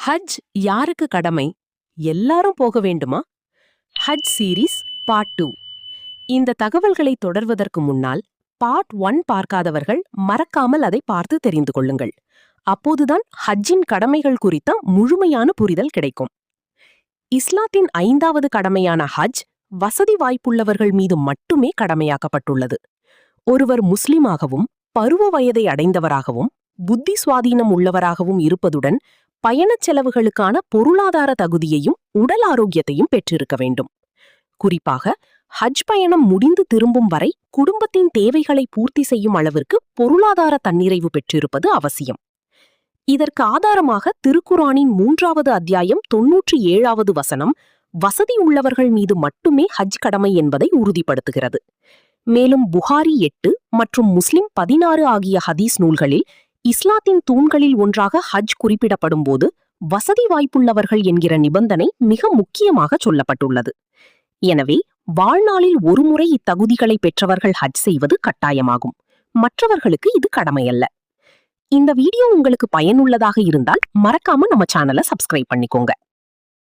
ஹஜ் யாருக்கு கடமை? எல்லாரும் போக வேண்டுமா? ஹஜ் சீரீஸ் பார்ட் 2. இந்த தகவல்களை தொடர்வதற்கு முன்னால் பார்ட் 1 பார்க்காதவர்கள் மறக்காமல் அதை பார்த்து தெரிந்து கொள்ளுங்கள். அப்போதுதான் ஹஜ்ஜின் கடமைகள் குறித்த முழுமையான புரிதல் கிடைக்கும். இஸ்லாத்தின் 5வது கடமையான ஹஜ் வசதி வாய்ப்புள்ளவர்கள் மீது மட்டுமே கடமையாக்கப்பட்டுள்ளது. ஒருவர் முஸ்லிமாகவும் பருவ வயதை அடைந்தவராகவும் புத்தி சுவாதீனம் உள்ளவராகவும் இருப்பதுடன் பயணச் செலவுகளுக்கான பொருளாதார தகுதியையும் உடல் ஆரோக்கியத்தையும் பெற்றிருக்க வேண்டும். குறிப்பாக ஹஜ் பயணம் முடிந்து திரும்பும் வரை குடும்பத்தின் தேவைகளை பூர்த்தி செய்யும் அளவிற்கு பொருளாதார தன்னிறைவு பெற்றிருப்பது அவசியம். இதற்கு ஆதாரமாக திருக்குரானின் 3வது அத்தியாயம் 97வது வசனம் வசதி உள்ளவர்கள் மீது மட்டுமே ஹஜ் கடமை என்பதை உறுதிப்படுத்துகிறது. மேலும் புகாரி 8 மற்றும் முஸ்லிம் 16 ஆகிய ஹதீஸ் நூல்களில் இஸ்லாத்தின் தூண்களில் ஒன்றாக ஹஜ் குறிப்பிடப்படும் போது வசதி வாய்ப்புள்ளவர்கள் என்கிற நிபந்தனை மிக முக்கியமாக சொல்லப்பட்டுள்ளது. எனவே வாழ்நாளில் ஒருமுறை இத்தகுதிகளை பெற்றவர்கள் ஹஜ் செய்வது கட்டாயமாகும். மற்றவர்களுக்கு இது கடமையல்ல. இந்த வீடியோ உங்களுக்கு பயனுள்ளதாக இருந்தால் மறக்காம நம்ம சேனலை சப்ஸ்கிரைப் பண்ணிக்கோங்க.